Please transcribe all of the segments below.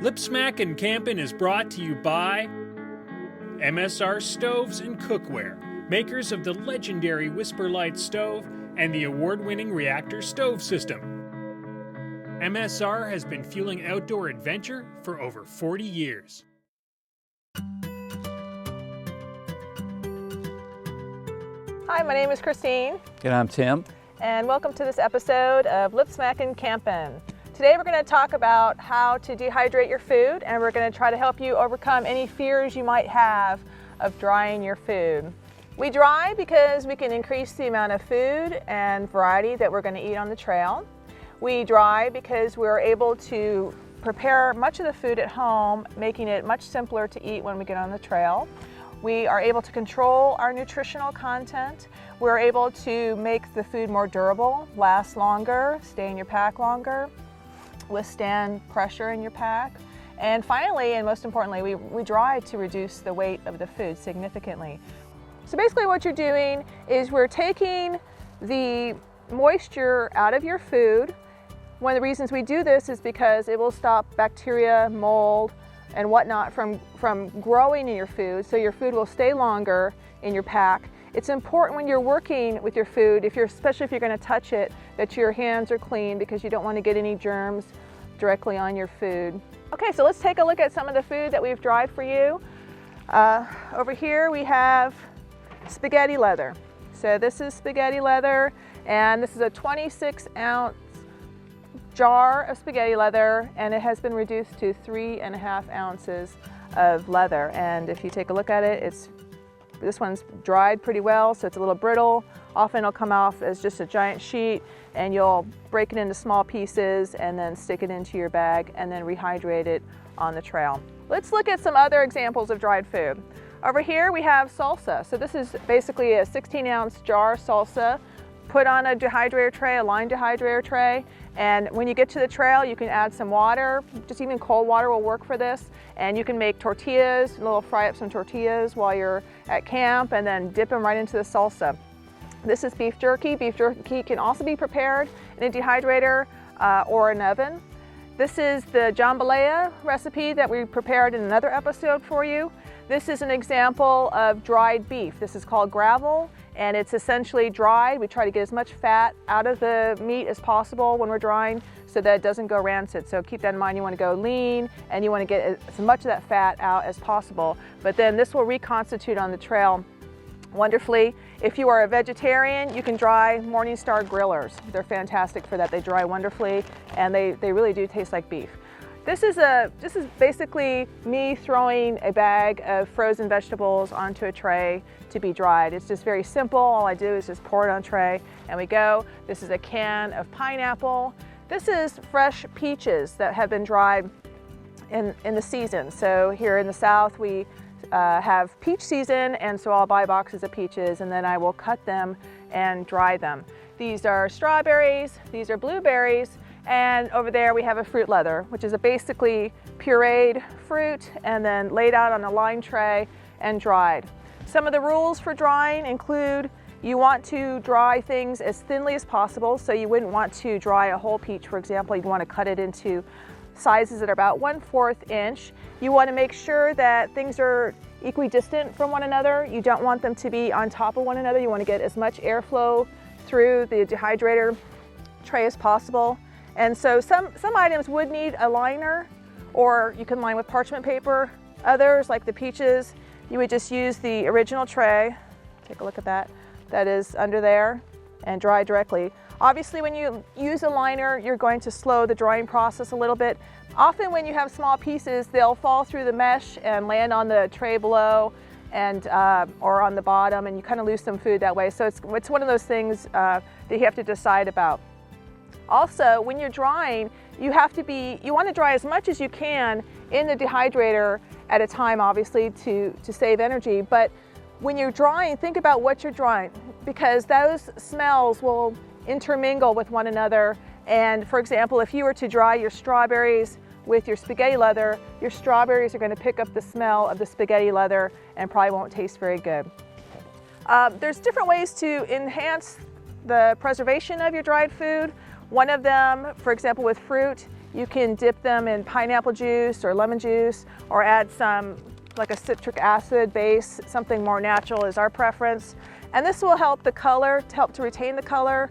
Lip Smackin' Campin' is brought to you by MSR Stoves and Cookware, makers of the legendary Whisper Light stove and the award-winning Reactor stove system. MSR has been fueling outdoor adventure for over 40 years. Hi, my name is Christine. And I'm Tim. And welcome to this episode of Lip Smackin' Campin'. Today we're going to talk about how to dehydrate your food, and we're going to try to help you overcome any fears you might have of drying your food. We dry because we can increase the amount of food and variety that we're going to eat on the trail. We dry because we're able to prepare much of the food at home, making it much simpler to eat when we get on the trail. We are able to control our nutritional content. We're able to make the food more durable, last longer, stay in your pack longer, withstand pressure in your pack. And finally, and most importantly, we dry to reduce the weight of the food significantly. So basically what you're doing is we're taking the moisture out of your food. One of the reasons we do this is because it will stop bacteria, mold, and whatnot from growing in your food, so your food will stay longer in your pack. It's important when you're working with your food, especially if you're going to touch it, that your hands are clean because you don't want to get any germs directly on your food. Okay, so let's take a look at some of the food that we've dried for you. Over here we have spaghetti leather. So this is spaghetti leather, and this is a 26-ounce jar of spaghetti leather, and it has been reduced to 3.5 ounces of leather. And if you take a look at it, this one's dried pretty well, so it's a little brittle. Often it'll come off as just a giant sheet, and you'll break it into small pieces and then stick it into your bag and then rehydrate it on the trail. Let's look at some other examples of dried food. Over here we have salsa. So this is basically a 16-ounce jar salsa put on a dehydrator tray, a line dehydrator tray. And when you get to the trail, you can add some water. Just even cold water will work for this. And you can make tortillas, fry up some tortillas while you're at camp, and then dip them right into the salsa. This is beef jerky. Beef jerky can also be prepared in a dehydrator or an oven. This is the jambalaya recipe that we prepared in another episode for you. This is an example of dried beef. This is called gravel, and it's essentially dried. We try to get as much fat out of the meat as possible when we're drying so that it doesn't go rancid. So keep that in mind. You want to go lean, and you want to get as much of that fat out as possible. But then this will reconstitute on the trail wonderfully. If you are a vegetarian, you can dry Morningstar grillers. They're fantastic for that. They dry wonderfully, and they really do taste like beef. This is basically me throwing a bag of frozen vegetables onto a tray to be dried. It's just very simple. All I do is just pour it on a tray and we go. This is a can of pineapple. This is fresh peaches that have been dried in the season. So here in the South we have peach season, and so I'll buy boxes of peaches and then I will cut them and dry them. These are strawberries, these are blueberries, and over there we have a fruit leather, which is a basically pureed fruit and then laid out on a line tray and dried. Some of the rules for drying include you want to dry things as thinly as possible, so you wouldn't want to dry a whole peach, for example. You'd want to cut it into sizes that are about 1/4 inch. You want to make sure that things are equidistant from one another. You don't want them to be on top of one another. You want to get as much airflow through the dehydrator tray as possible. And so some items would need a liner, or you can line with parchment paper. Others, like the peaches, you would just use the original tray. Take a look at that. That is under there, and dry directly. Obviously, when you use a liner, you're going to slow the drying process a little bit. Often when you have small pieces, they'll fall through the mesh and land on the tray below and or on the bottom, and you kind of lose some food that way. So it's one of those things that you have to decide about. Also, when you're drying, you want to dry as much as you can in the dehydrator at a time, obviously, to save energy. But when you're drying, think about what you're drying, because those smells will intermingle with one another. And for example, if you were to dry your strawberries with your spaghetti leather, your strawberries are going to pick up the smell of the spaghetti leather and probably won't taste very good. There's different ways to enhance the preservation of your dried food. One of them, for example, with fruit, You can dip them in pineapple juice or lemon juice, or add some like a citric acid base. Something more natural is our preference. And this will help the color, to help to retain the color,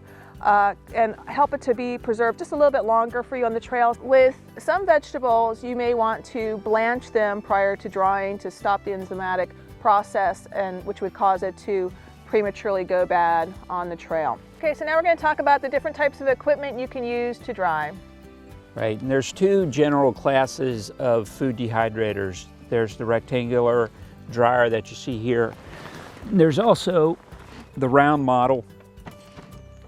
and help it to be preserved just a little bit longer for you on the trail. With some vegetables, you may want to blanch them prior to drying to stop the enzymatic process, and which would cause it to prematurely go bad on the trail. Okay, so now we're going to talk about the different types of equipment you can use to dry. Right, and there's two general classes of food dehydrators. There's the rectangular dryer that you see here. There's also the round model,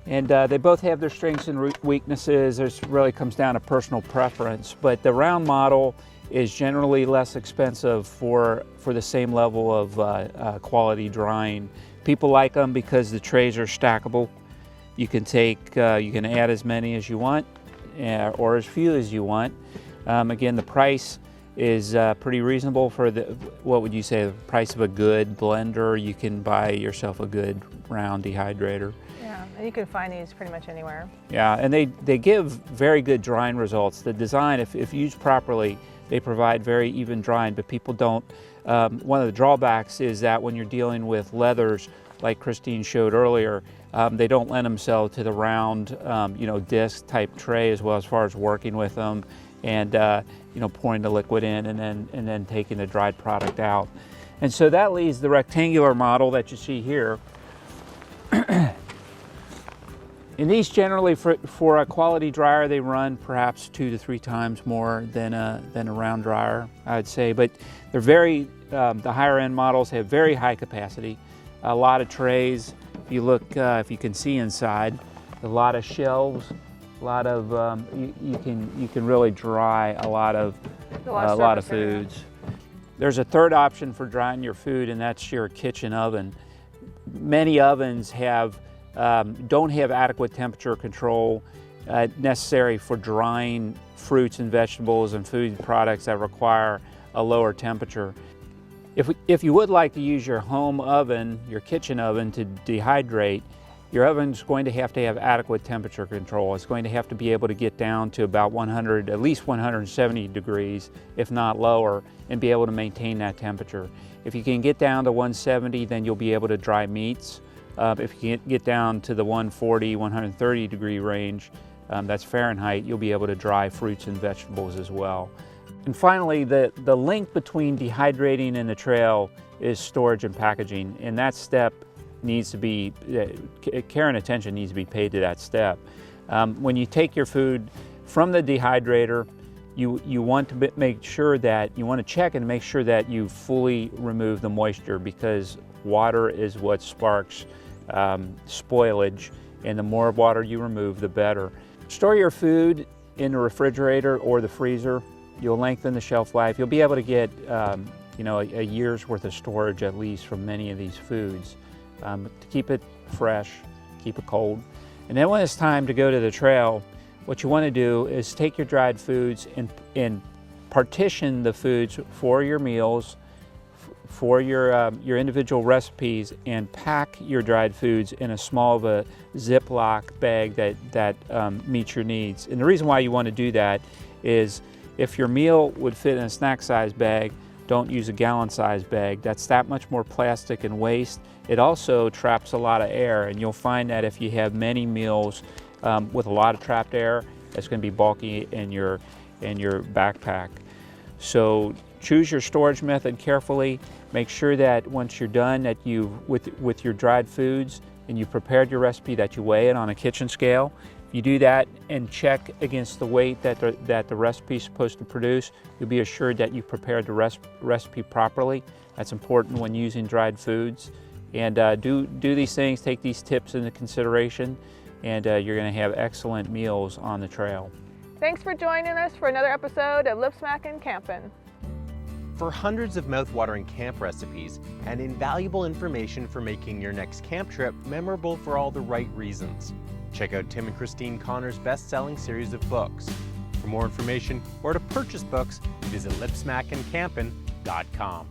and they both have their strengths and weaknesses. It really comes down to personal preference, but the round model is generally less expensive for the same level of quality drying. People like them because the trays are stackable. You can you can add as many as you want, or as few as you want. Again, the price is pretty reasonable for what would you say, the price of a good blender. You can buy yourself a good round dehydrator. Yeah, and you can find these pretty much anywhere. Yeah, and they give very good drying results. The design, if used properly, they provide very even drying, but people don't. One of the drawbacks is that when you're dealing with leathers, like Christine showed earlier, they don't lend themselves to the round, disc type tray as well, as far as working with them and pouring the liquid in and then taking the dried product out. And so that leaves the rectangular model that you see here. And these generally, for a quality dryer, they run perhaps 2 to 3 times more than a round dryer, I would say. But they're the higher end models have very high capacity, a lot of trays. If you look, if you can see inside, a lot of shelves, a lot of you can really dry a lot of foods. There's a third option for drying your food, and that's your kitchen oven. Many ovens don't have adequate temperature control necessary for drying fruits and vegetables and food products that require a lower temperature. If you would like to use your home oven, your kitchen oven, to dehydrate, your oven's going to have adequate temperature control. It's going to have to be able to get down to about at least 170 degrees, if not lower, and be able to maintain that temperature. If you can get down to 170, then you'll be able to dry meats. If you can get down to the 140, 130 degree range, that's Fahrenheit, you'll be able to dry fruits and vegetables as well. And finally, the link between dehydrating and the trail is storage and packaging, and that step needs to be, care and attention needs to be paid to that step. When you take your food from the dehydrator, you want to make sure that, you want to check and make sure that you fully remove the moisture, because water is what sparks spoilage, and the more water you remove, the better. Store your food in the refrigerator or the freezer. You'll lengthen the shelf life. You'll be able to get a year's worth of storage at least from many of these foods, to keep it fresh, keep it cold. And then when it's time to go to the trail, what you want to do is take your dried foods and partition the foods for your meals, for your individual recipes, and pack your dried foods in a small of a Ziploc bag that meets your needs. And the reason why you want to do that is, if your meal would fit in a snack size bag, don't use a gallon size bag. That's that much more plastic and waste. It also traps a lot of air, and you'll find that if you have many meals with a lot of trapped air, it's going to be bulky in your backpack. So choose your storage method carefully. Make sure that once you're done, that with your dried foods and you've prepared your recipe, that you weigh it on a kitchen scale. If you do that and check against the weight that the recipe is supposed to produce, you'll be assured that you prepared the recipe properly. That's important when using dried foods. And do these things, take these tips into consideration, and you're going to have excellent meals on the trail. Thanks for joining us for another episode of Lip Smackin' Campin'. For hundreds of mouth-watering camp recipes and invaluable information for making your next camp trip memorable for all the right reasons, check out Tim and Christine Connor's best-selling series of books. For more information or to purchase books, visit lipsmackincampin.com.